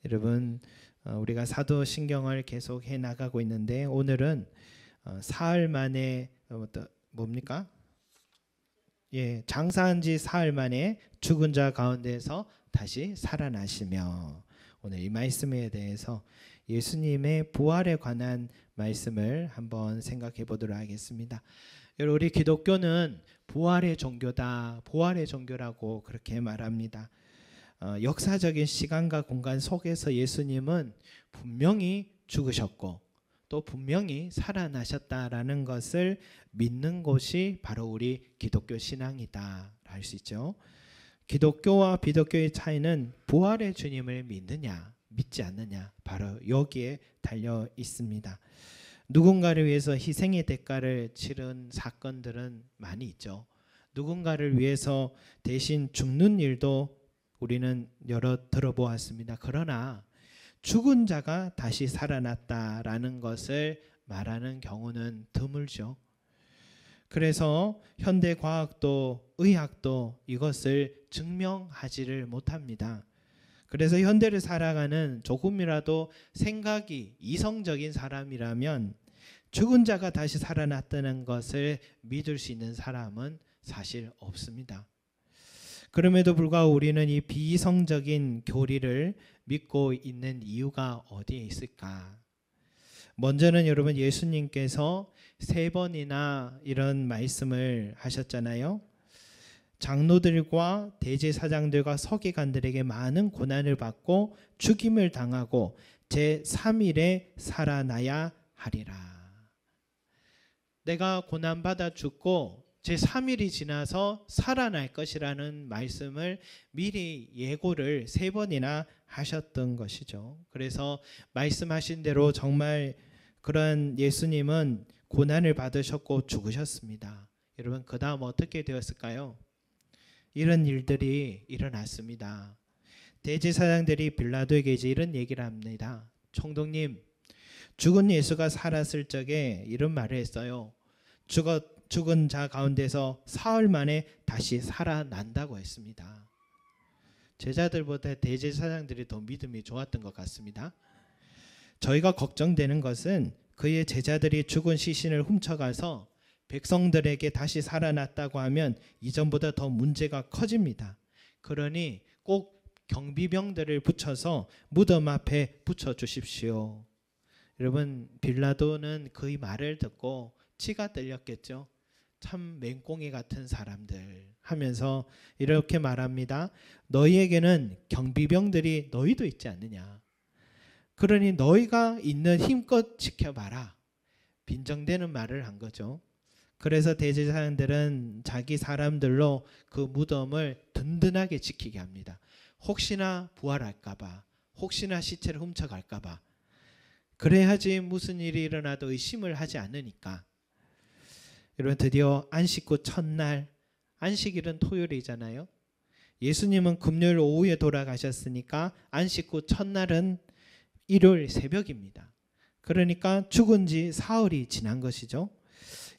여러분, 우리가 사도신경을 계속 해 나가고 있는데 오늘은 사흘 만에 뭡니까? 예, 장사한 지 사흘 만에 죽은 자 가운데서 다시 살아나시며, 오늘 이 말씀에 대해서 예수님의 부활에 관한 말씀을 한번 생각해 보도록 하겠습니다. 여러분, 우리 기독교는 부활의 종교다, 부활의 종교라고 그렇게 말합니다. 역사적인 시간과 공간 속에서 예수님은 분명히 죽으셨고 또 분명히 살아나셨다라는 것을 믿는 것이 바로 우리 기독교 신앙이다 할 수 있죠. 기독교와 비독교의 차이는 부활의 주님을 믿느냐 믿지 않느냐, 바로 여기에 달려 있습니다. 누군가를 위해서 희생의 대가를 치른 사건들은 많이 있죠. 누군가를 위해서 대신 죽는 일도 우리는 여러 들어보았습니다. 그러나 죽은 자가 다시 살아났다라는 것을 말하는 경우는 드물죠. 그래서 현대 과학도 의학도 이것을 증명하지를 못합니다. 그래서 현대를 살아가는 조금이라도 생각이 이성적인 사람이라면 죽은 자가 다시 살아났다는 것을 믿을 수 있는 사람은 사실 없습니다. 그럼에도 불구하고 우리는 이 비이성적인 교리를 믿고 있는 이유가 어디에 있을까? 먼저는 여러분, 예수님께서 3번이나 이런 말씀을 하셨잖아요. 장로들과 대제사장들과 서기관들에게 많은 고난을 받고 죽임을 당하고 제3일에 살아나야 하리라. 내가 고난받아 죽고 제3일이 지나서 살아날 것이라는 말씀을 미리 예고를 3번이나 하셨던 것이죠. 그래서 말씀하신 대로 정말 그런 예수님은 고난을 받으셨고 죽으셨습니다. 여러분, 그 다음 어떻게 되었을까요? 이런 일들이 일어났습니다. 대제사장들이 빌라도에게 이제 이런 얘기를 합니다. 총독님, 죽은 예수가 살았을 적에 이런 말을 했어요. 죽은 자 가운데서 사흘 만에 다시 살아난다고 했습니다. 제자들보다 대제사장들이 더 믿음이 좋았던 것 같습니다. 저희가 걱정되는 것은 그의 제자들이 죽은 시신을 훔쳐가서 백성들에게 다시 살아났다고 하면 이전보다 더 문제가 커집니다. 그러니 꼭 경비병들을 붙여서 무덤 앞에 붙여주십시오. 여러분, 빌라도는 그의 말을 듣고 치가 떨렸겠죠. 참 맹꽁이 같은 사람들 하면서 이렇게 말합니다. 너희에게는 경비병들이 너희도 있지 않느냐. 그러니 너희가 있는 힘껏 지켜봐라. 빈정대는 말을 한 거죠. 그래서 대제사장들은 자기 사람들로 그 무덤을 든든하게 지키게 합니다. 혹시나 부활할까봐, 혹시나 시체를 훔쳐갈까봐. 그래야지 무슨 일이 일어나도 의심을 하지 않으니까. 여러분, 드디어 안식 후 첫날, 안식일은 토요일이잖아요. 예수님은 금요일 오후에 돌아가셨으니까 안식 후 첫날은 일요일 새벽입니다. 그러니까 죽은 지 사흘이 지난 것이죠.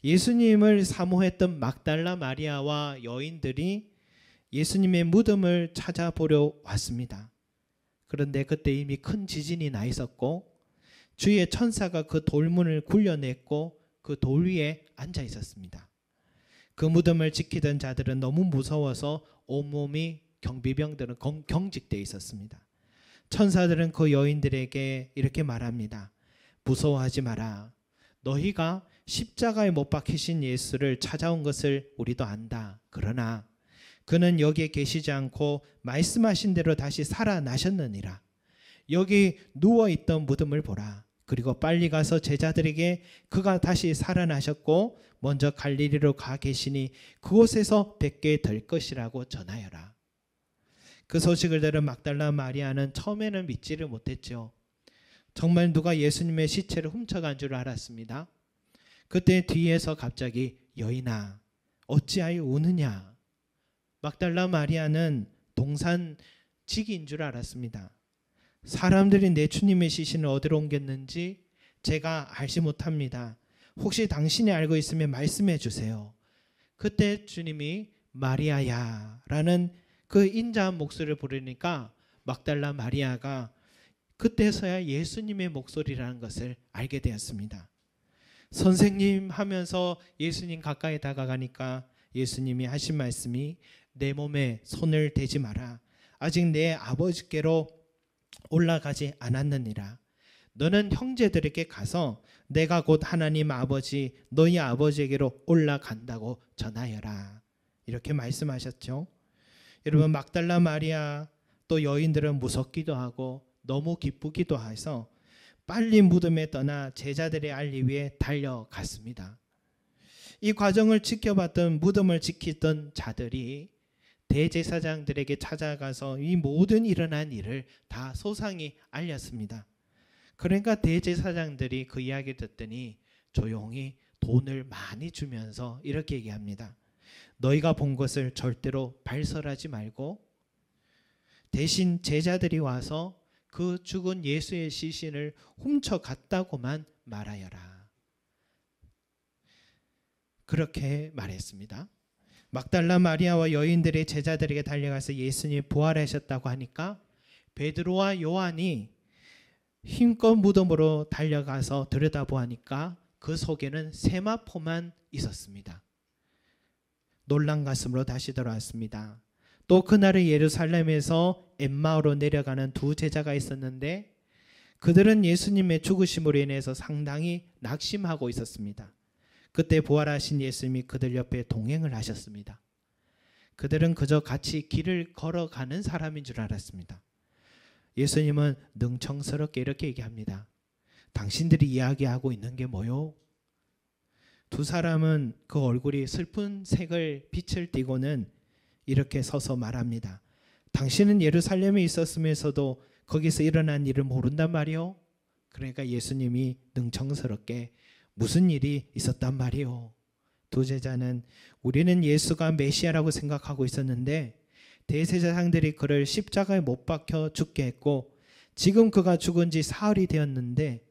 예수님을 사모했던 막달라 마리아와 여인들이 예수님의 무덤을 찾아보려 왔습니다. 그런데 그때 이미 큰 지진이 나 있었고 주의 천사가 그 돌문을 굴려냈고 그 돌 위에 앉아 있었습니다. 그 무덤을 지키던 자들은 너무 무서워서 온몸이 경비병들은 경직되어 있었습니다. 천사들은 그 여인들에게 이렇게 말합니다. 무서워하지 마라. 너희가 십자가에 못 박히신 예수를 찾아온 것을 우리도 안다. 그러나 그는 여기에 계시지 않고 말씀하신 대로 다시 살아나셨느니라. 여기 누워있던 무덤을 보라. 그리고 빨리 가서 제자들에게 그가 다시 살아나셨고 먼저 갈릴리로 가 계시니 그곳에서 뵙게 될 것이라고 전하여라. 그 소식을 들은 막달라 마리아는 처음에는 믿지를 못했죠. 정말 누가 예수님의 시체를 훔쳐간 줄 알았습니다. 그때 뒤에서 갑자기 여인아 어찌하여 우느냐. 막달라 마리아는 동산지기인 줄 알았습니다. 사람들이 내 주님의 시신을 어디로 옮겼는지 제가 알지 못합니다. 혹시 당신이 알고 있으면 말씀해 주세요. 그때 주님이 마리아야 라는 그 인자한 목소리를 부르니까 막달라 마리아가 그때서야 예수님의 목소리라는 것을 알게 되었습니다. 선생님 하면서 예수님 가까이 다가가니까 예수님이 하신 말씀이 내 몸에 손을 대지 마라. 아직 내 아버지께로 올라가지 않았느니라. 너는 형제들에게 가서 내가 곧 하나님 아버지 너희 아버지에게로 올라간다고 전하여라. 이렇게 말씀하셨죠. 여러분, 막달라 마리아 또 여인들은 무섭기도 하고 너무 기쁘기도 해서 빨리 무덤에 떠나 제자들의 알리 위해 달려갔습니다. 이 과정을 지켜봤던 무덤을 지키던 자들이 대제사장들에게 찾아가서 이 모든 일어난 일을 다 소상히 알렸습니다. 그러니까 대제사장들이 그 이야기를 듣더니 조용히 돈을 많이 주면서 이렇게 얘기합니다. 너희가 본 것을 절대로 발설하지 말고 대신 제자들이 와서 그 죽은 예수의 시신을 훔쳐갔다고만 말하여라. 그렇게 말했습니다. 막달라 마리아와 여인들의 제자들에게 달려가서 예수님이 부활하셨다고 하니까 베드로와 요한이 힘껏 무덤으로 달려가서 들여다보니까 그 속에는 세마포만 있었습니다. 놀란 가슴으로 다시 돌아왔습니다. 또 그날의 예루살렘에서 엠마오로 내려가는 두 제자가 있었는데 그들은 예수님의 죽으심으로 인해서 상당히 낙심하고 있었습니다. 그때 부활하신 예수님이 그들 옆에 동행을 하셨습니다. 그들은 그저 같이 길을 걸어가는 사람인 줄 알았습니다. 예수님은 능청스럽게 이렇게 얘기합니다. 당신들이 이야기하고 있는 게 뭐요? 두 사람은 그 얼굴이 슬픈 색을 빛을 띠고는 이렇게 서서 말합니다. 당신은 예루살렘에 있었으면서도 거기서 일어난 일을 모른단 말이요? 그러니까 예수님이 능청스럽게 무슨 일이 있었단 말이요? 두 제자는 우리는 예수가 메시아라고 생각하고 있었는데 대제사장들이 그를 십자가에 못 박혀 죽게 했고 지금 그가 죽은 지 사흘이 되었는데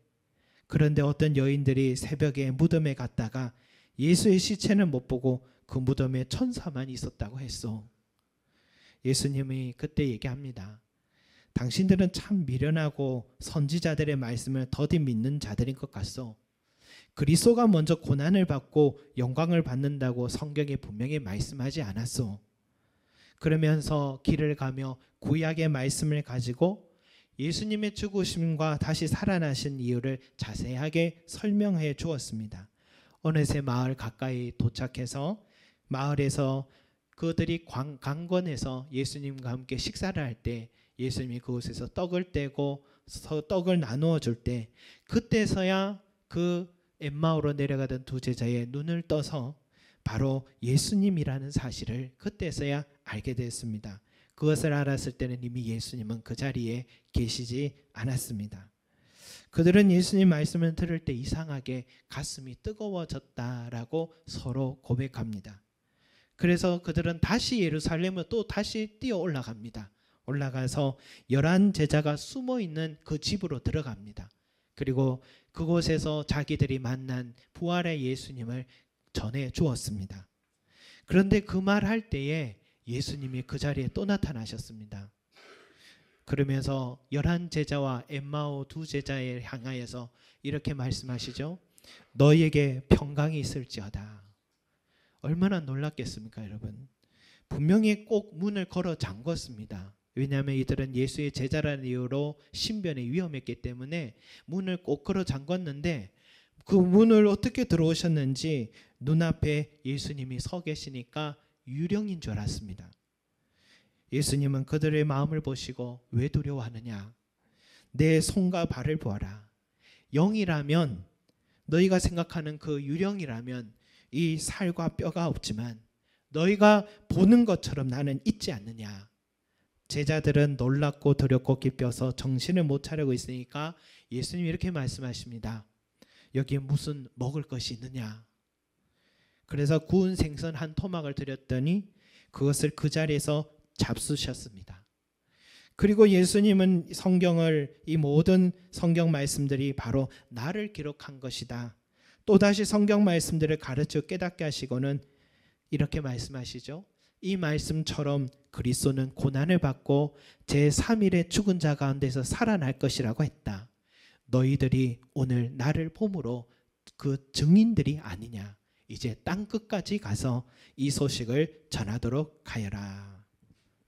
그런데 어떤 여인들이 새벽에 무덤에 갔다가 예수의 시체는 못 보고 그 무덤에 천사만 있었다고 했어. 예수님이 그때 얘기합니다. 당신들은 참 미련하고 선지자들의 말씀을 더디 믿는 자들인 것 같소. 그리스도가 먼저 고난을 받고 영광을 받는다고 성경에 분명히 말씀하지 않았소. 그러면서 길을 가며 구약의 말씀을 가지고 예수님의 죽으심과 다시 살아나신 이유를 자세하게 설명해 주었습니다. 어느새 마을 가까이 도착해서 마을에서 그들이 강권에서 예수님과 함께 식사를 할 때 예수님이 그곳에서 떡을 떼고 떡을 나누어 줄 때 그때서야 그 엠마오로 내려가던 두 제자의 눈을 떠서 바로 예수님이라는 사실을 그때서야 알게 됐습니다. 그것을 알았을 때는 이미 예수님은 그 자리에 계시지 않았습니다. 그들은 예수님 말씀을 들을 때 이상하게 가슴이 뜨거워졌다라고 서로 고백합니다. 그래서 그들은 다시 예루살렘으로 또 다시 뛰어 올라갑니다. 올라가서 11 제자가 숨어 있는 그 집으로 들어갑니다. 그리고 그곳에서 자기들이 만난 부활의 예수님을 전해 주었습니다. 그런데 그 말 할 때에 예수님이 그 자리에 또 나타나셨습니다. 그러면서 11 제자와 엠마오 두 제자에 향하여서 이렇게 말씀하시죠. 너희에게 평강이 있을지어다. 얼마나 놀랐겠습니까, 여러분? 분명히 꼭 문을 걸어 잠궜습니다. 왜냐하면 이들은 예수의 제자라는 이유로 신변에 위험했기 때문에 문을 꼭 걸어 잠궜는데 그 문을 어떻게 들어오셨는지 눈앞에 예수님이 서 계시니까 유령인 줄 알았습니다. 예수님은 그들의 마음을 보시고 왜 두려워하느냐? 내 손과 발을 보아라. 영이라면 너희가 생각하는 그 유령이라면 이 살과 뼈가 없지만 너희가 보는 것처럼 나는 있지 않느냐. 제자들은 놀랍고 두렵고 기뻐서 정신을 못 차리고 있으니까 예수님이 이렇게 말씀하십니다. 여기에 무슨 먹을 것이 있느냐. 그래서 구운 생선 한 토막을 드렸더니 그것을 그 자리에서 잡수셨습니다. 그리고 예수님은 성경을 이 모든 성경 말씀들이 바로 나를 기록한 것이다. 또다시 성경 말씀들을 가르쳐 깨닫게 하시고는 이렇게 말씀하시죠. 이 말씀처럼 그리스도는 고난을 받고 제3일에 죽은 자 가운데서 살아날 것이라고 했다. 너희들이 오늘 나를 봄으로 그 증인들이 아니냐. 이제 땅 끝까지 가서 이 소식을 전하도록 하여라.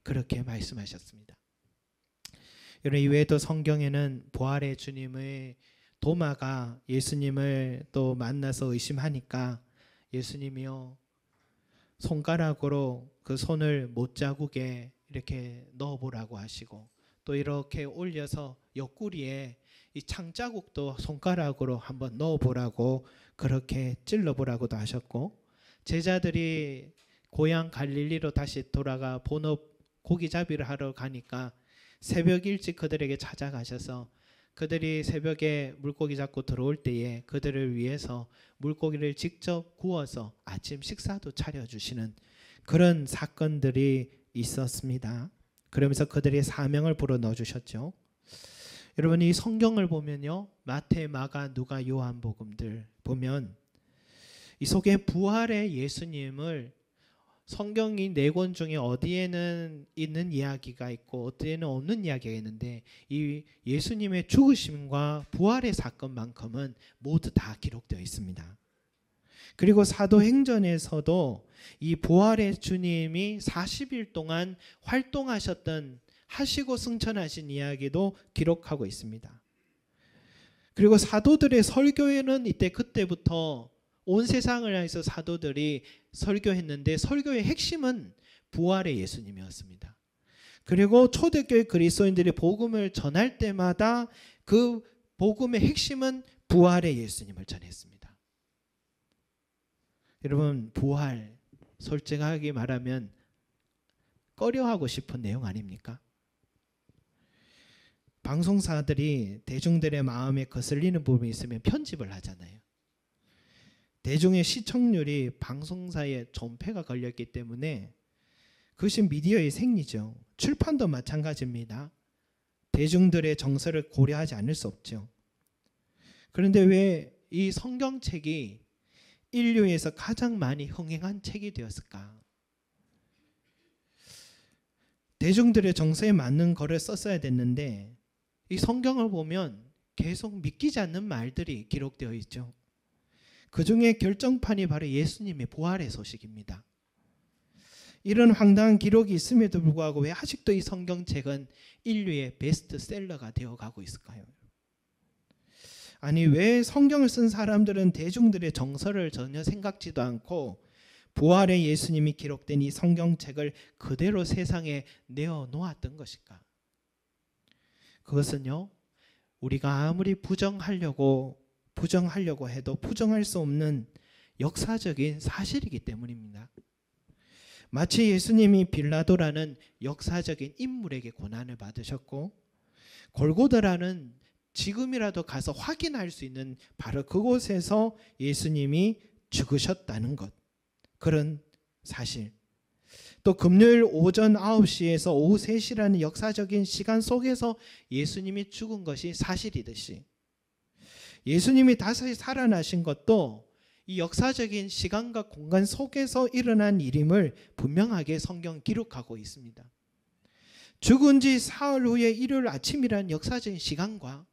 그렇게 말씀하셨습니다. 여러분, 이외에도 성경에는 부활의 주님의 도마가 예수님을 또 만나서 의심하니까 예수님이요 손가락으로 그 손을 못자국에 이렇게 넣어보라고 하시고, 또 이렇게 올려서 옆구리에 이 창자국도 손가락으로 한번 넣어보라고 그렇게 찔러보라고도 하셨고, 제자들이 고향 갈릴리로 다시 돌아가 본업 고기잡이를 하러 가니까 새벽 일찍 그들에게 찾아가셔서 그들이 새벽에 물고기 잡고 들어올 때에 그들을 위해서 물고기를 직접 구워서 아침 식사도 차려주시는 그런 사건들이 있었습니다. 그러면서 그들의 사명을 불어넣어 주셨죠. 여러분, 이 성경을 보면요, 마태, 마가, 누가, 요한복음들 보면 이 속에 부활의 예수님을 성경이 4권 중에 어디에는 있는 이야기가 있고 어디에는 없는 이야기가 있는데, 이 예수님의 죽으심과 부활의 사건만큼은 모두 다 기록되어 있습니다. 그리고 사도행전에서도 이 부활의 주님이 40일 동안 활동하셨던, 하시고 승천하신 이야기도 기록하고 있습니다. 그리고 사도들의 설교에는 그때부터 온 세상을 향해서 사도들이 설교했는데, 설교의 핵심은 부활의 예수님이었습니다. 그리고 초대교회 그리스도인들이 복음을 전할 때마다 그 복음의 핵심은 부활의 예수님을 전했습니다. 여러분, 부활, 솔직하게 말하면 꺼려하고 싶은 내용 아닙니까? 방송사들이 대중들의 마음에 거슬리는 부분이 있으면 편집을 하잖아요. 대중의 시청률이 방송사에 존폐가 걸렸기 때문에 그것이 미디어의 생리죠. 출판도 마찬가지입니다. 대중들의 정서를 고려하지 않을 수 없죠. 그런데 왜 이 성경책이 인류에서 가장 많이 흥행한 책이 되었을까? 대중들의 정서에 맞는 거를 썼어야 됐는데, 이 성경을 보면 계속 믿기지 않는 말들이 기록되어 있죠. 그 중에 결정판이 바로 예수님의 부활의 소식입니다. 이런 황당한 기록이 있음에도 불구하고 왜 아직도 이 성경책은 인류의 베스트셀러가 되어가고 있을까요? 아니, 왜 성경을 쓴 사람들은 대중들의 정서를 전혀 생각지도 않고 부활의 예수님이 기록된 이 성경책을 그대로 세상에 내어놓았던 것일까? 그것은요, 우리가 아무리 부정하려고 해도 부정할 수 없는 역사적인 사실이기 때문입니다. 마치 예수님이 빌라도라는 역사적인 인물에게 고난을 받으셨고, 골고다라는 지금이라도 가서 확인할 수 있는 바로 그곳에서 예수님이 죽으셨다는 것, 그런 사실, 또 금요일 오전 9시에서 오후 3시라는 역사적인 시간 속에서 예수님이 죽은 것이 사실이듯이, 예수님이 다시 살아나신 것도 이 역사적인 시간과 공간 속에서 일어난 일임을 분명하게 성경 기록하고 있습니다. 죽은 지 사흘 후에 일요일 아침이라는 역사적인 시간과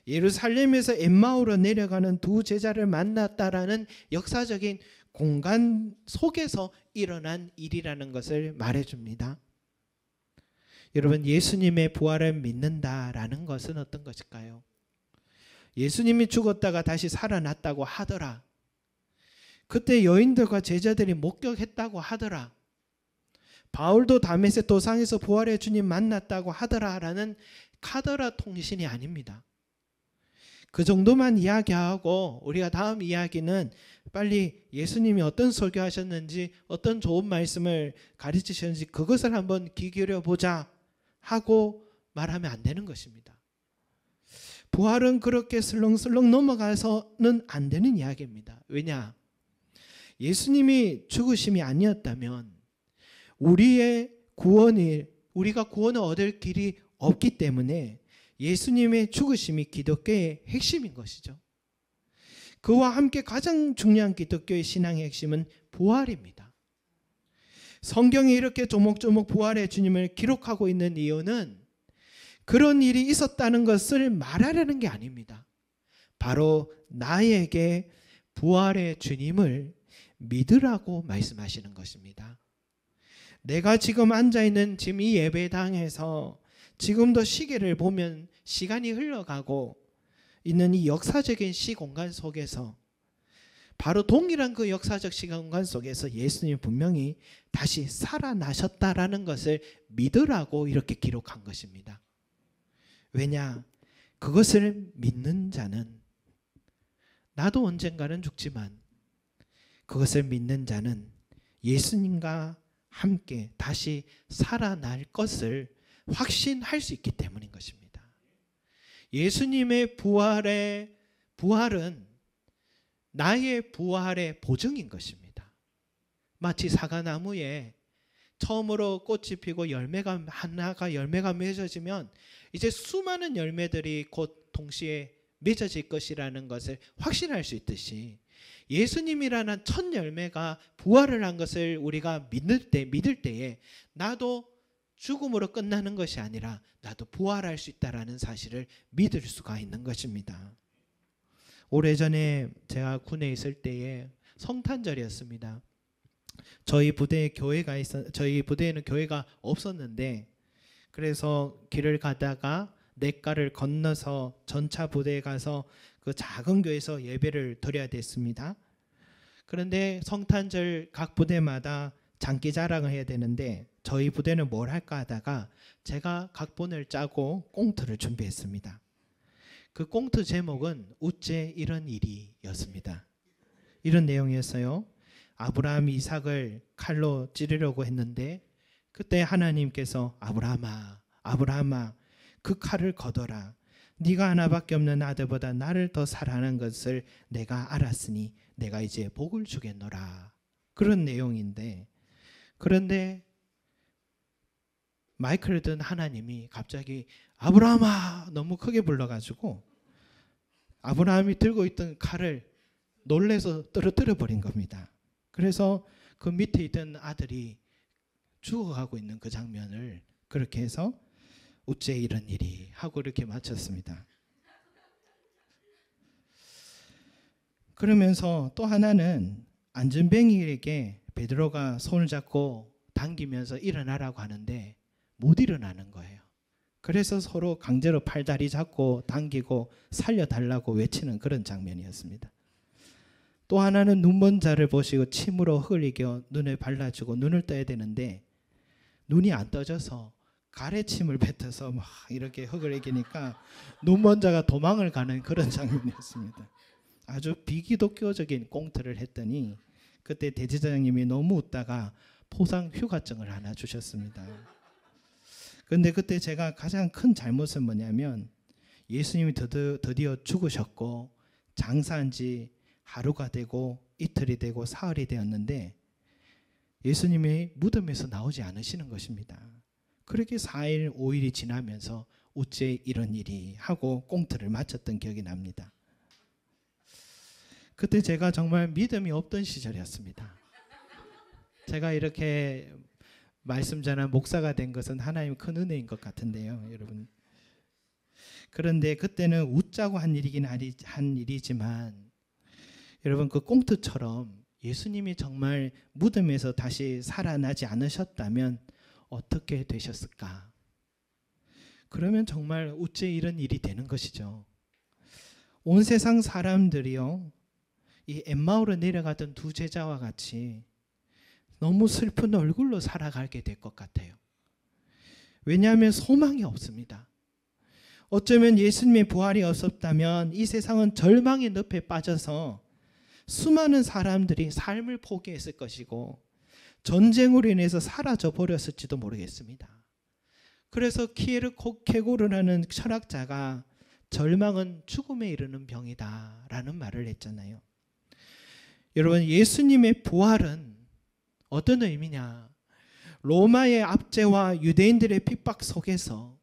예루살렘에서 엠마오로 내려가는 두 제자를 만났다라는 역사적인 공간 속에서 일어난 일이라는 것을 말해줍니다. 여러분, 예수님의 부활을 믿는다라는 것은 어떤 것일까요? 예수님이 죽었다가 다시 살아났다고 하더라, 그때 여인들과 제자들이 목격했다고 하더라, 바울도 다메섹 도상에서 부활의 주님 만났다고 하더라라는 카더라 통신이 아닙니다. 그 정도만 이야기하고 우리가 다음 이야기는 빨리 예수님이 어떤 설교하셨는지, 어떤 좋은 말씀을 가르치셨는지 그것을 한번 귀 기울여보자 하고 말하면 안 되는 것입니다. 부활은 그렇게 슬렁슬렁 넘어가서는 안 되는 이야기입니다. 왜냐? 예수님이 죽으심이 아니었다면 우리가 구원을 얻을 길이 없기 때문에 예수님의 죽으심이 기독교의 핵심인 것이죠. 그와 함께 가장 중요한 기독교의 신앙의 핵심은 부활입니다. 성경이 이렇게 조목조목 부활의 주님을 기록하고 있는 이유는 그런 일이 있었다는 것을 말하려는 게 아닙니다. 바로 나에게 부활의 주님을 믿으라고 말씀하시는 것입니다. 내가 지금 앉아있는 지금 이 예배당에서 지금도 시계를 보면 시간이 흘러가고 있는 이 역사적인 시공간 속에서 바로 동일한 그 역사적 시공간 속에서 예수님이 분명히 다시 살아나셨다라는 것을 믿으라고 이렇게 기록한 것입니다. 왜냐? 그것을 믿는 자는, 나도 언젠가는 죽지만 그것을 믿는 자는 예수님과 함께 다시 살아날 것을 확신할 수 있기 때문인 것입니다. 예수님의 부활은 나의 부활의 보증인 것입니다. 마치 사과나무에 처음으로 꽃이 피고 하나가 열매가 맺어지면 이제 수많은 열매들이 곧 동시에 맺어질 것이라는 것을 확신할 수 있듯이 예수님이라는 첫 열매가 부활을 한 것을 우리가 믿을 때에 나도 죽음으로 끝나는 것이 아니라 나도 부활할 수 있다라는 사실을 믿을 수가 있는 것입니다. 오래전에 제가 군에 있을 때에 성탄절이었습니다. 저희 부대에는 교회가 없었는데, 그래서 길을 가다가 냇가를 건너서 전차 부대에 가서 그 작은 교회에서 예배를 드려야 됐습니다. 그런데 성탄절 각 부대마다 장기 자랑을 해야 되는데 저희 부대는 뭘 할까 하다가 제가 각본을 짜고 꽁트를 준비했습니다. 그 꽁트 제목은 우째 이런 일이였습니다. 이런 내용이었어요. 아브라함이 이삭을 칼로 찌르려고 했는데 그때 하나님께서 아브라함아 그 칼을 거둬라. 네가 하나밖에 없는 아들보다 나를 더 사랑하는 것을 내가 알았으니 내가 이제 복을 주겠노라. 그런 내용인데, 그런데 마이크를 든 하나님이 갑자기 아브라함아 너무 크게 불러가지고 아브라함이 들고 있던 칼을 놀래서 떨어뜨려 버린 겁니다. 그래서 그 밑에 있던 아들이 죽어가고 있는 그 장면을 그렇게 해서 어째 이런 일이 하고 이렇게 마쳤습니다. 그러면서 또 하나는 안전뱅이에게 베드로가 손을 잡고 당기면서 일어나라고 하는데 못 일어나는 거예요. 그래서 서로 강제로 팔다리 잡고 당기고 살려달라고 외치는 그런 장면이었습니다. 또 하나는 눈먼 자를 보시고 침으로 흘리게 눈을 발라주고 눈을 떠야 되는데 눈이 안 떠져서 가래침을 뱉어서 막 이렇게 흐그러기니까 눈먼 자가 도망을 가는 그런 장면이었습니다. 아주 비기독교적인 꽁트를 했더니 그때 대제사장님이 너무 웃다가 포상 휴가증을 하나 주셨습니다. 그런데 그때 제가 가장 큰 잘못은 뭐냐면 예수님이 드디어 죽으셨고 장사한 지 하루가 되고 이틀이 되고 사흘이 되었는데 예수님이 무덤에서 나오지 않으시는 것입니다. 그렇게 4일 5일이 지나면서 어째 이런 일이 하고 꽁트를 마쳤던 기억이 납니다. 그때 제가 정말 믿음이 없던 시절이었습니다. 제가 이렇게 말씀 전한 목사가 된 것은 하나님의 큰 은혜인 것 같은데요, 여러분. 그런데 그때는 웃자고 한 일이지만 여러분, 그 꽁트처럼 예수님이 정말 무덤에서 다시 살아나지 않으셨다면 어떻게 되셨을까? 그러면 정말 어째 이런 일이 되는 것이죠. 온 세상 사람들이요, 이 엠마오로 내려가던 두 제자와 같이 너무 슬픈 얼굴로 살아가게 될 것 같아요. 왜냐하면 소망이 없습니다. 어쩌면 예수님의 부활이 없었다면 이 세상은 절망의 늪에 빠져서 수많은 사람들이 삶을 포기했을 것이고 전쟁으로 인해서 사라져 버렸을지도 모르겠습니다. 그래서 키에르케고르라는 철학자가 절망은 죽음에 이르는 병이다 라는 말을 했잖아요. 여러분, 예수님의 부활은 어떤 의미냐? 로마의 압제와 유대인들의 핍박 속에서,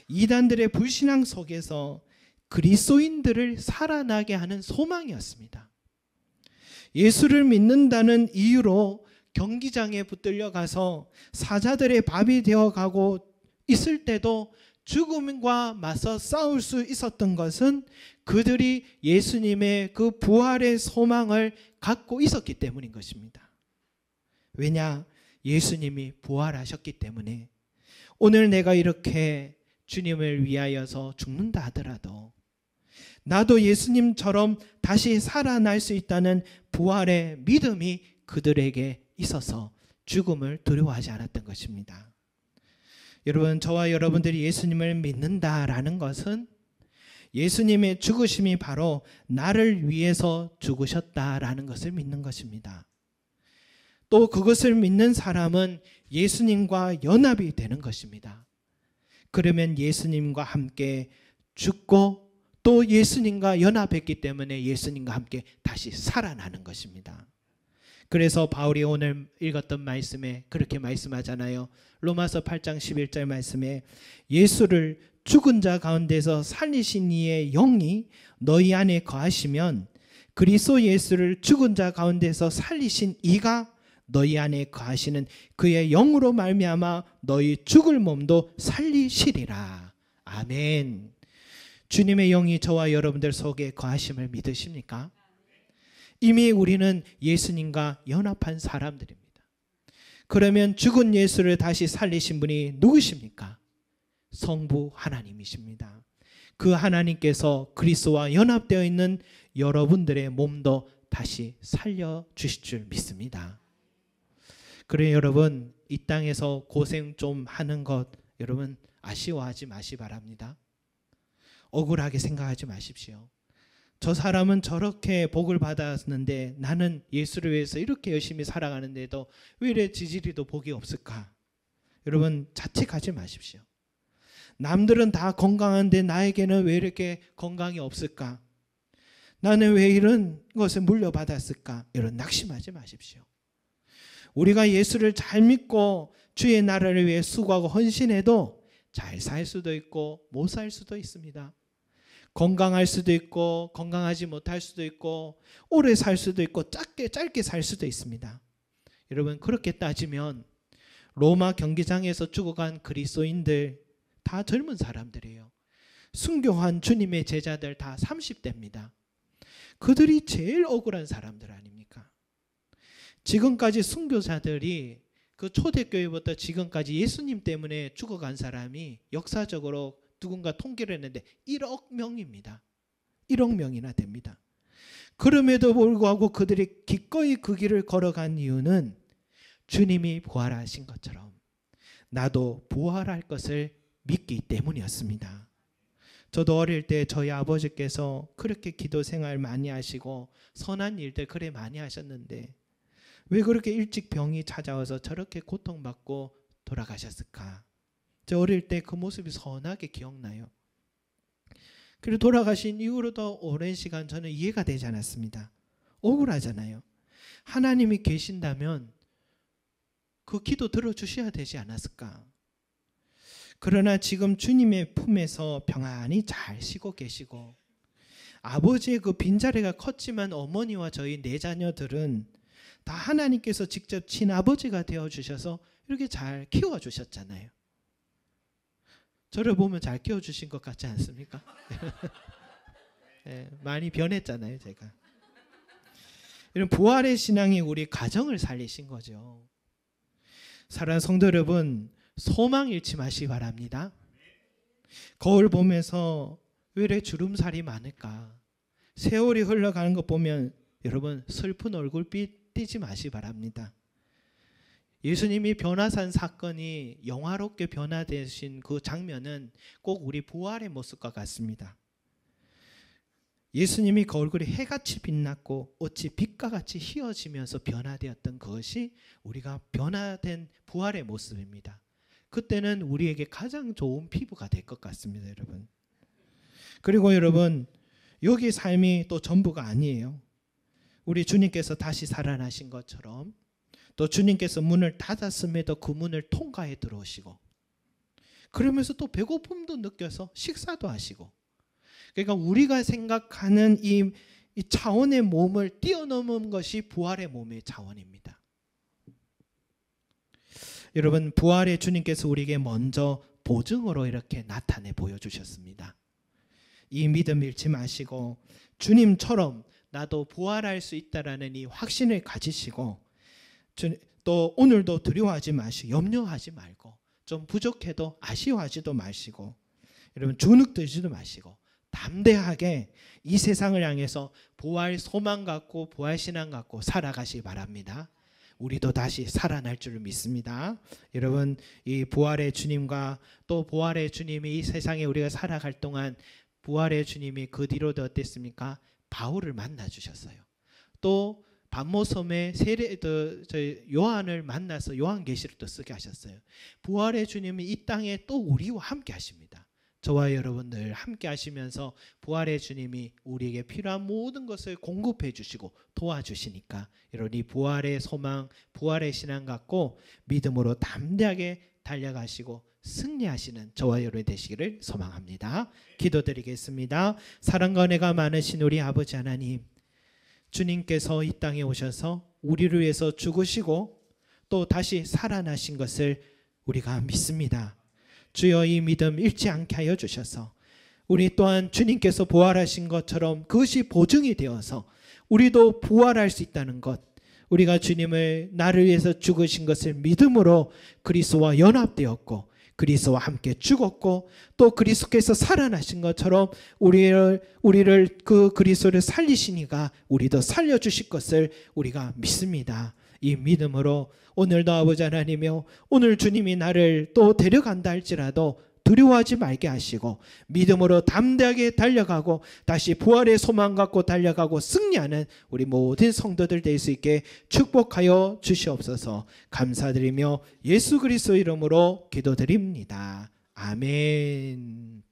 이단들의 불신앙 속에서 그리스도인들을 살아나게 하는 소망이었습니다. 예수를 믿는다는 이유로 경기장에 붙들려 가서 사자들의 밥이 되어 가고 있을 때도 죽음과 맞서 싸울 수 있었던 것은 그들이 예수님의 그 부활의 소망을 갖고 있었기 때문인 것입니다. 왜냐? 예수님이 부활하셨기 때문에. 오늘 내가 이렇게 주님을 위하여서 죽는다 하더라도 나도 예수님처럼 다시 살아날 수 있다는 부활의 믿음이 그들에게 있어서 죽음을 두려워하지 않았던 것입니다. 여러분, 저와 여러분들이 예수님을 믿는다라는 것은 예수님의 죽으심이 바로 나를 위해서 죽으셨다라는 것을 믿는 것입니다. 또 그것을 믿는 사람은 예수님과 연합이 되는 것입니다. 그러면 예수님과 함께 죽고 또 예수님과 연합했기 때문에 예수님과 함께 다시 살아나는 것입니다. 그래서 바울이 오늘 읽었던 말씀에 그렇게 말씀하잖아요. 로마서 8장 11절 말씀에 예수를 죽은 자 가운데서 살리신 이의 영이 너희 안에 거하시면 그리스도 예수를 죽은 자 가운데서 살리신 이가 너희 안에 거하시는 그의 영으로 말미암아 너희 죽을 몸도 살리시리라. 아멘. 주님의 영이 저와 여러분들 속에 거하심을 믿으십니까? 이미 우리는 예수님과 연합한 사람들입니다. 그러면 죽은 예수를 다시 살리신 분이 누구십니까? 성부 하나님이십니다. 그 하나님께서 그리스도와 연합되어 있는 여러분들의 몸도 다시 살려주실 줄 믿습니다. 그래 여러분, 이 땅에서 고생 좀 하는 것 여러분 아쉬워하지 마시 바랍니다. 억울하게 생각하지 마십시오. 저 사람은 저렇게 복을 받았는데 나는 예수를 위해서 이렇게 열심히 살아가는데도 왜 이래 지지리도 복이 없을까? 여러분 자책하지 마십시오. 남들은 다 건강한데 나에게는 왜 이렇게 건강이 없을까? 나는 왜 이런 것을 물려받았을까? 여러분 낙심하지 마십시오. 우리가 예수를 잘 믿고 주의 나라를 위해 수고하고 헌신해도 잘 살 수도 있고 못 살 수도 있습니다. 건강할 수도 있고 건강하지 못할 수도 있고 오래 살 수도 있고 짧게 살 수도 있습니다. 여러분 그렇게 따지면 로마 경기장에서 죽어간 그리스도인들 다 젊은 사람들이에요. 순교한 주님의 제자들 다 30대입니다. 그들이 제일 억울한 사람들 아닙니까? 지금까지 순교자들이 그 초대교회부터 지금까지 예수님 때문에 죽어간 사람이 역사적으로 누군가 통계를 했는데 1억 명입니다. 1억 명이나 됩니다. 그럼에도 불구하고 그들이 기꺼이 그 길을 걸어간 이유는 주님이 부활하신 것처럼 나도 부활할 것을 믿기 때문이었습니다. 저도 어릴 때 저희 아버지께서 그렇게 기도 생활 많이 하시고 선한 일들 그래 많이 하셨는데 왜 그렇게 일찍 병이 찾아와서 저렇게 고통받고 돌아가셨을까? 저 어릴 때 그 모습이 선하게 기억나요. 그리고 돌아가신 이후로도 오랜 시간 저는 이해가 되지 않았습니다. 억울하잖아요. 하나님이 계신다면 그 기도 들어주셔야 되지 않았을까? 그러나 지금 주님의 품에서 평안히 잘 쉬고 계시고 아버지의 그 빈자리가 컸지만 어머니와 저희 네 자녀들은 다 하나님께서 직접 친아버지가 되어주셔서 이렇게 잘 키워주셨잖아요. 저를 보면 잘 키워주신 것 같지 않습니까? 네, 많이 변했잖아요 제가. 이런 부활의 신앙이 우리 가정을 살리신 거죠. 사랑하는 성도 여러분, 소망 잃지 마시기 바랍니다. 거울 보면서 왜 이렇게 주름살이 많을까? 세월이 흘러가는 것 보면 여러분 슬픈 얼굴빛 띄지 마시기 바랍니다. 예수님이 변화산 사건이 영화롭게 변화되신 그 장면은 꼭 우리 부활의 모습과 같습니다. 예수님이 그 얼굴이 해같이 빛났고 어찌 빛과 같이 휘어지면서 변화되었던 그것이 우리가 변화된 부활의 모습입니다. 그때는 우리에게 가장 좋은 피부가 될 것 같습니다, 여러분. 그리고 여러분, 여기 삶이 또 전부가 아니에요. 우리 주님께서 다시 살아나신 것처럼 또 주님께서 문을 닫았음에도 그 문을 통과해 들어오시고 그러면서 또 배고픔도 느껴서 식사도 하시고 그러니까 우리가 생각하는 이 차원의 몸을 뛰어넘은 것이 부활의 몸의 차원입니다. 여러분, 부활의 주님께서 우리에게 먼저 보증으로 이렇게 나타내 보여주셨습니다. 이 믿음 잃지 마시고 주님처럼 나도 부활할 수 있다라는 이 확신을 가지시고, 또 오늘도 두려워하지 마시고 염려하지 말고, 좀 부족해도 아쉬워하지도 마시고, 여러분 주눅들지도 마시고 담대하게 이 세상을 향해서 부활 소망 갖고 부활 신앙 갖고 살아가시기 바랍니다. 우리도 다시 살아날 줄 믿습니다. 여러분, 이 부활의 주님과 또 부활의 주님이 이 세상에 우리가 살아갈 동안 부활의 주님이 그 뒤로도 어땠습니까? 바울을 만나 주셨어요. 또 반모섬에 요한을 만나서 요한계시록도 쓰게 하셨어요. 부활의 주님이 이 땅에 또 우리와 함께 하십니다. 저와 여러분들 함께 하시면서 부활의 주님이 우리에게 필요한 모든 것을 공급해 주시고 도와주시니까, 여러분 이 부활의 소망, 부활의 신앙 갖고 믿음으로 담대하게 달려가시고 승리하시는 저와 여러분이 되시기를 소망합니다. 기도드리겠습니다. 사랑과 은혜가 많으신 우리 아버지 하나님, 주님께서 이 땅에 오셔서 우리를 위해서 죽으시고 또 다시 살아나신 것을 우리가 믿습니다. 주여, 이 믿음 잃지 않게 하여 주셔서 우리 또한 주님께서 부활하신 것처럼 그것이 보증이 되어서 우리도 부활할 수 있다는 것, 우리가 주님을 나를 위해서 죽으신 것을 믿음으로 그리스도와 연합되었고 그리스도와 함께 죽었고 또 그리스도께서 살아나신 것처럼 우리를 그 그리스도를 살리시니까 우리도 살려주실 것을 우리가 믿습니다. 이 믿음으로 오늘도 아버지 하나님이여, 오늘 주님이 나를 또 데려간다 할지라도 두려워하지 말게 하시고 믿음으로 담대하게 달려가고 다시 부활의 소망 갖고 달려가고 승리하는 우리 모든 성도들 될 수 있게 축복하여 주시옵소서. 감사드리며 예수 그리스도 이름으로 기도드립니다. 아멘.